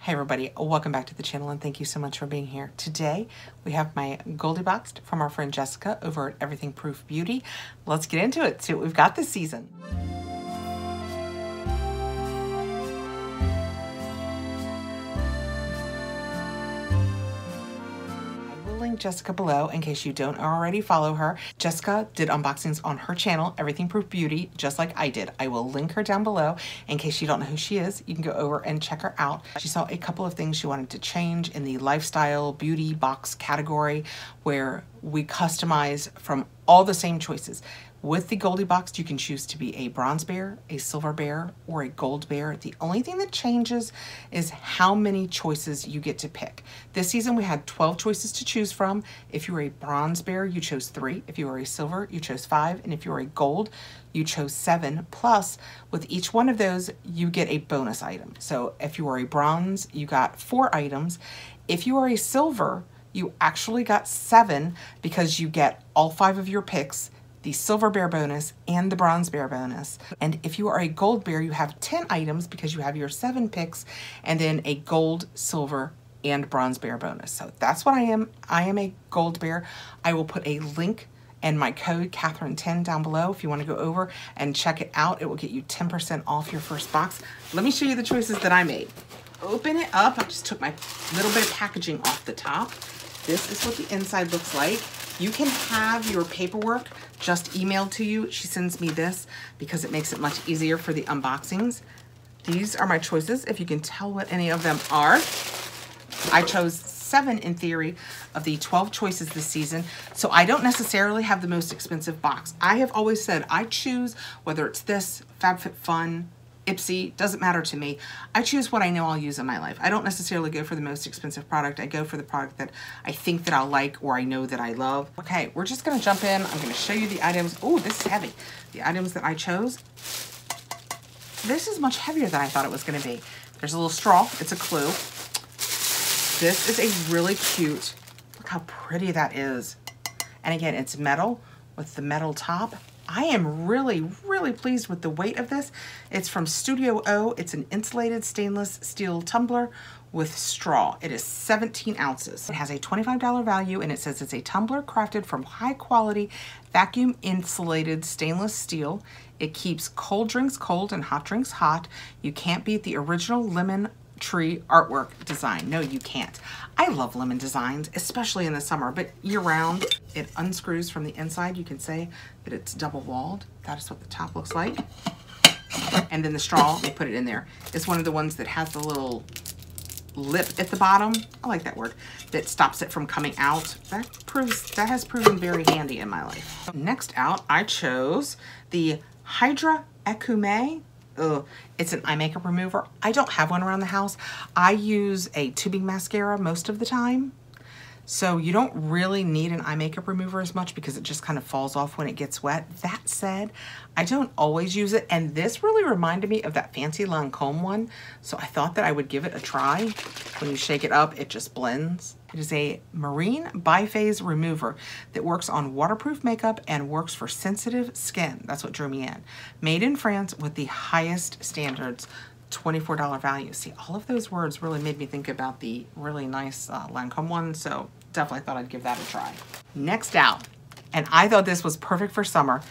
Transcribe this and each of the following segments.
Hey everybody, welcome back to the channel and thank you so much for being here. Today we have my Goldie Boxed from our friend Jessica over at Everything Proof Beauty. Let's get into it, see what we've got this season. Jessica below in case you don't already follow her. Jessica did unboxings on her channel, Everything Proof Beauty, just like I did. I will link her down below in case you don't know who she is. You can go over and check her out. She saw a couple of things she wanted to change in the lifestyle beauty box category where we customize from all the same choices. With the Goldie Box, you can choose to be a bronze bear, a silver bear, or a gold bear. The only thing that changes is how many choices you get to pick. This season, we had 12 choices to choose from. If you were a bronze bear, you chose 3. If you were a silver, you chose 5. And if you were a gold, you chose 7. Plus, with each one of those, you get a bonus item. So if you were a bronze, you got 4 items. If you are a silver, you actually got 7 because you get all 5 of your picks, the silver bear bonus and the bronze bear bonus. And if you are a gold bear, you have 10 items because you have your 7 picks and then a gold, silver, and bronze bear bonus. So that's what I am. I am a gold bear. I will put a link and my code Catherine10 down below if you want to go over and check it out. It will get you 10% off your first box. Let me show you the choices that I made. Open it up. I just took my little bit of packaging off the top. This is what the inside looks like. You can have your paperwork just emailed to you. She sends me this because it makes it much easier for the unboxings. These are my choices, if you can tell what any of them are. I chose 7 in theory of the 12 choices this season, so I don't necessarily have the most expensive box. I have always said I choose whether it's this, Fabfitfun, Ipsy, doesn't matter to me. I choose what I know I'll use in my life. I don't necessarily go for the most expensive product. I go for the product that I think that I'll like or I know that I love. Okay, we're just gonna jump in. I'm gonna show you the items. Oh, this is heavy. The items that I chose. This is much heavier than I thought it was gonna be. There's a little straw, it's a clue. This is a really cute, look how pretty that is. And again, it's metal with the metal top. I am really pleased with the weight of this. It's from Studio O. It's an insulated stainless steel tumbler with straw. It is 17 ounces. It has a $25 value and it says it's a tumbler crafted from high quality vacuum insulated stainless steel. It keeps cold drinks cold and hot drinks hot. You can't beat the original lemon tree artwork design. No, you can't. I love lemon designs, especially in the summer, but year round. It unscrews from the inside. You can say that it's double walled. That is what the top looks like. And then the straw, we put it in there. It's one of the ones that has the little lip at the bottom. I like that word. That stops it from coming out. That has proven very handy in my life. Next out, I chose the Hydraeum. Oh, it's an eye makeup remover. I don't have one around the house. I use a tubing mascara most of the time. So you don't really need an eye makeup remover as much because it just kind of falls off when it gets wet. That said, I don't always use it. And this really reminded me of that fancy Lancome one. So I thought that I would give it a try. When you shake it up, it just blends. It is a marine biphase remover that works on waterproof makeup and works for sensitive skin. That's what drew me in. Made in France with the highest standards. $24 value. See, all of those words really made me think about the really nice Lancome one, so definitely thought I'd give that a try. Next out, and I thought this was perfect for summer,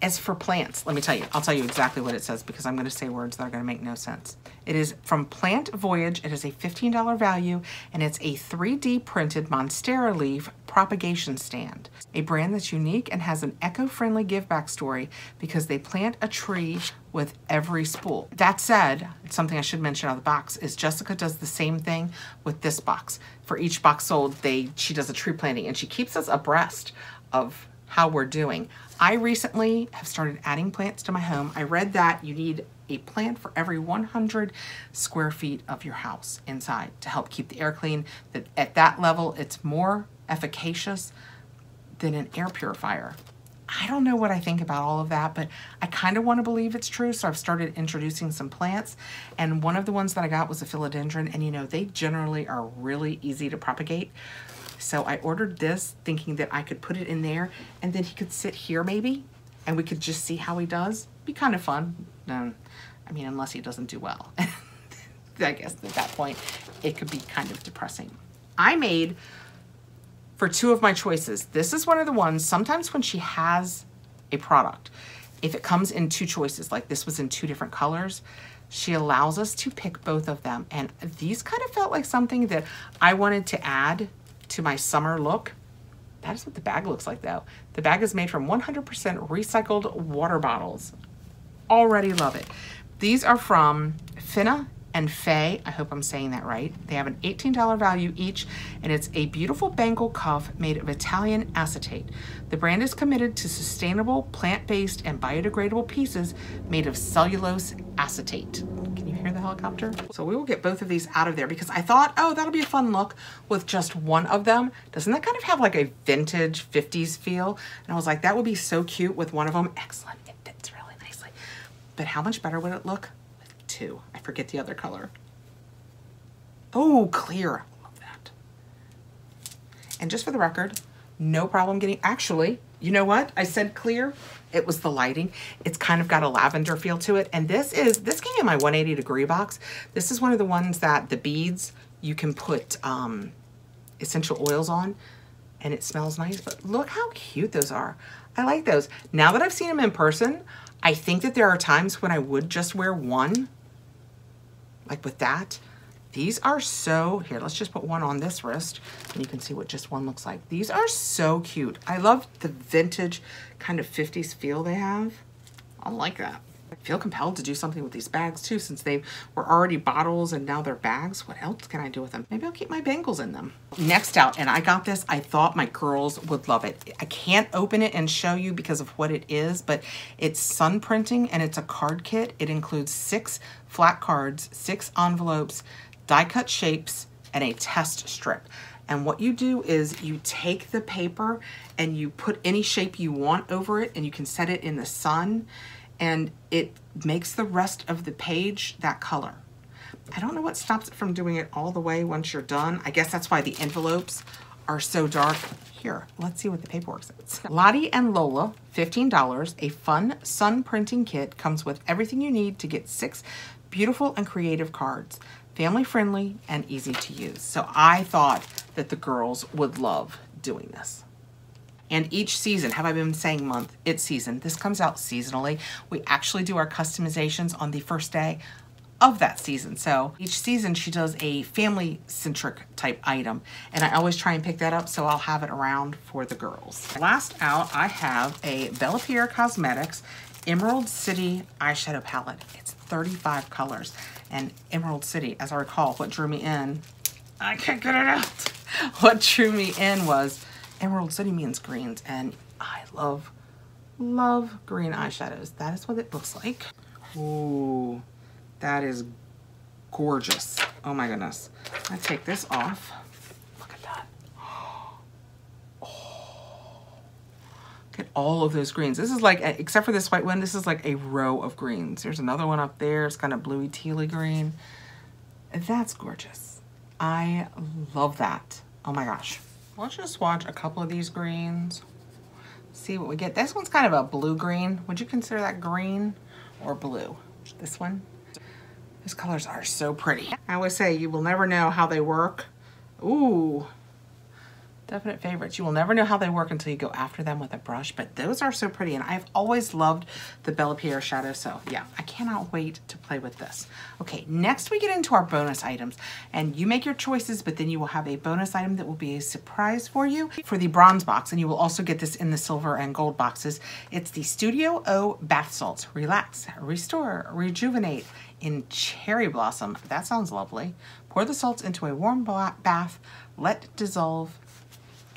is for plants. Let me tell you, I'll tell you exactly what it says because I'm going to say words that are going to make no sense. It is from Plant Voyage. It is a $15 value, and it's a 3D printed Monstera leaf propagation stand. A brand that's unique and has an eco-friendly give back story because they plant a tree with every spool. That said, something I should mention out of the box is Jessica does the same thing with this box. For each box sold, she does a tree planting and she keeps us abreast of how we're doing. I recently have started adding plants to my home. I read that you need a plant for every 100 square feet of your house inside to help keep the air clean. That at that level, it's more efficacious than an air purifier. I don't know what I think about all of that, but I kind of want to believe it's true, so I've started introducing some plants, and one of the ones that I got was a philodendron, and you know, they generally are really easy to propagate. So I ordered this thinking that I could put it in there, and then he could sit here maybe, and we could just see how he does. Be kind of fun. I mean, unless he doesn't do well. I guess at that point, it could be kind of depressing. I made, for two of my choices, this is one of the ones, sometimes when she has a product, if it comes in two choices, like this was in two different colors, she allows us to pick both of them. And these kind of felt like something that I wanted to add to my summer look. That is what the bag looks like though. The bag is made from 100% recycled water bottles. Already love it. These are from Fina Fay. I hope I'm saying that right. They have an $18 value each, and it's a beautiful bangle cuff made of Italian acetate. The brand is committed to sustainable, plant-based, and biodegradable pieces made of cellulose acetate. Can you hear the helicopter? So we will get both of these out of there because I thought, oh, that'll be a fun look with just one of them. Doesn't that kind of have like a vintage 50s feel? And I was like, that would be so cute with one of them. Excellent, it fits really nicely. But how much better would it look with two? I forget the other color. Oh, clear, love that. And just for the record, no problem getting, actually, you know what? I said clear, it was the lighting. It's kind of got a lavender feel to it. And this came in my 180-degree box. This is one of the ones that the beads, you can put essential oils on and it smells nice, but look how cute those are. I like those. Now that I've seen them in person, I think that there are times when I would just wear one, like with that. These are so, here, let's just put one on this wrist and you can see what just one looks like. These are so cute. I love the vintage kind of 50s feel they have. I like that. I feel compelled to do something with these bags too, since they were already bottles and now they're bags. What else can I do with them? Maybe I'll keep my bangles in them. Next out, and I got this, I thought my girls would love it. I can't open it and show you because of what it is, but it's sun printing and it's a card kit. It includes 6 flat cards, 6 envelopes, die cut shapes, and a test strip. And what you do is you take the paper and you put any shape you want over it and you can set it in the sun and it makes the rest of the page that color. I don't know what stops it from doing it all the way once you're done. I guess that's why the envelopes are so dark. Here, let's see what the paperwork says. Lottie and Lola, $15. A fun sun printing kit comes with everything you need to get 6 beautiful and creative cards. Family friendly and easy to use. So I thought that the girls would love doing this. And each season, have I been saying month? It's season. This comes out seasonally. We actually do our customizations on the first day of that season. So each season she does a family centric type item. And I always try and pick that up so I'll have it around for the girls. Last out, I have a Bella Cosmetics Emerald City eyeshadow palette. It's 35 colors. And Emerald City, as I recall, what drew me in, I can't get it out. What drew me in was Emerald City means greens, and I love green eyeshadows. That is what it looks like. Ooh, that is gorgeous. Oh my goodness. I take this off. Look at that. Get all of those greens. This is like, except for this white one, this is like a row of greens. There's another one up there. It's kind of bluey tealy green. That's gorgeous. I love that. Oh my gosh. Let's just swatch a couple of these greens. See what we get. This one's kind of a blue green. Would you consider that green or blue? This one? These colors are so pretty. I always say you will never know how they work. Ooh. Definite favorites. You will never know how they work until you go after them with a brush, but those are so pretty, and I've always loved the Bella Pierre shadow, so yeah, I cannot wait to play with this. Okay, next we get into our bonus items, and you make your choices, but then you will have a bonus item that will be a surprise for you for the bronze box, and you will also get this in the silver and gold boxes. It's the Studio O Bath Salts. Relax, restore, rejuvenate in Cherry Blossom. That sounds lovely. Pour the salts into a warm bath, let it dissolve,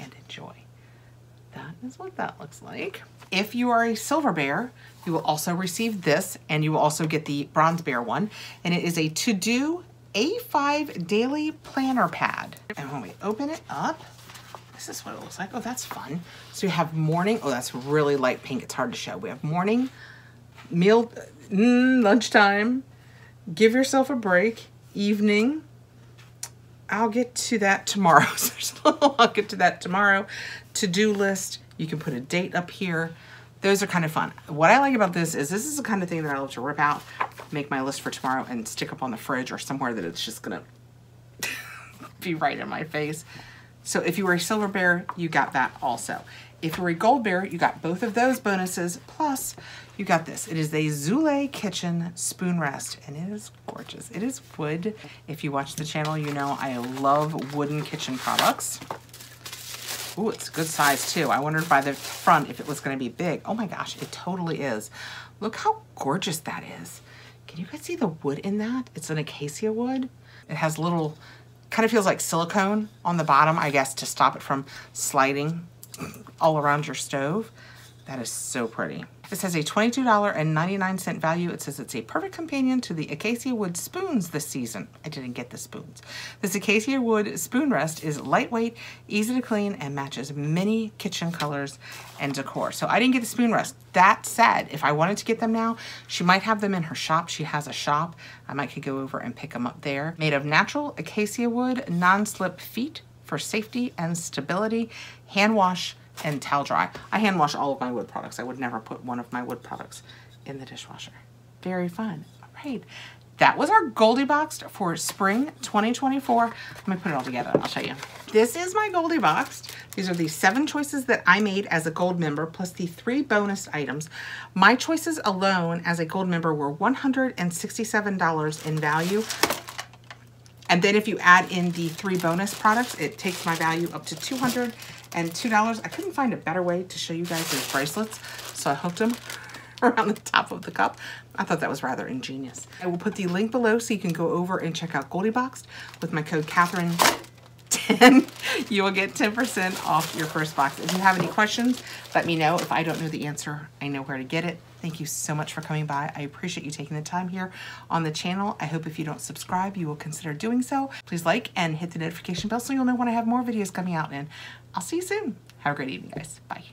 and enjoy. That is what that looks like. If you are a silver bear, you will also receive this, and you will also get the bronze bear one, and it is a to-do A5 daily planner pad. And when we open it up, this is what it looks like. Oh, that's fun. So you have morning, oh, that's really light pink, it's hard to show. We have morning, meal, lunchtime, give yourself a break, evening, I'll get to that tomorrow. So I'll get to that tomorrow. To-do list, you can put a date up here. those are kind of fun. What I like about this is the kind of thing that I love to rip out, make my list for tomorrow, and stick up on the fridge or somewhere that it's just gonna be right in my face. So if you were a silver bear, you got that also. If you were a gold bear, you got both of those bonuses, plus you got this. It is a Zule Kitchen spoon rest, and it is gorgeous. It is wood. If you watch the channel, you know I love wooden kitchen products. Ooh, it's a good size too. I wondered by the front if it was gonna be big. Oh my gosh, it totally is. Look how gorgeous that is. Can you guys see the wood in that? It's an acacia wood. It has little, kind of feels like silicone on the bottom, I guess, to stop it from sliding all around your stove. That is so pretty. This has a $22.99 value. It says it's a perfect companion to the acacia wood spoons this season. I didn't get the spoons. This acacia wood spoon rest is lightweight, easy to clean, and matches many kitchen colors and decor. So I didn't get the spoon rest. That said, if I wanted to get them now, she might have them in her shop. She has a shop. I might could go over and pick them up there. Made of natural acacia wood, non-slip feet for safety and stability, hand wash, and towel dry. I hand wash all of my wood products. I would never put one of my wood products in the dishwasher. Very fun. All right. That was our Goldie Boxed for spring 2024. Let me put it all together and I'll show you. This is my Goldie Boxed. These are the 7 choices that I made as a gold member, plus the 3 bonus items. My choices alone as a gold member were $167 in value. And then if you add in the 3 bonus products, it takes my value up to $202. I couldn't find a better way to show you guys these bracelets, so I hooked them around the top of the cup. I thought that was rather ingenious. I will put the link below so you can go over and check out Goldie Boxed with my code Catherine10. You will get 10% off your first box. If you have any questions, let me know. If I don't know the answer, I know where to get it. Thank you so much for coming by. I appreciate you taking the time here on the channel. I hope if you don't subscribe, you will consider doing so. Please like and hit the notification bell so you'll know when I have more videos coming out, and I'll see you soon. Have a great evening, guys. Bye.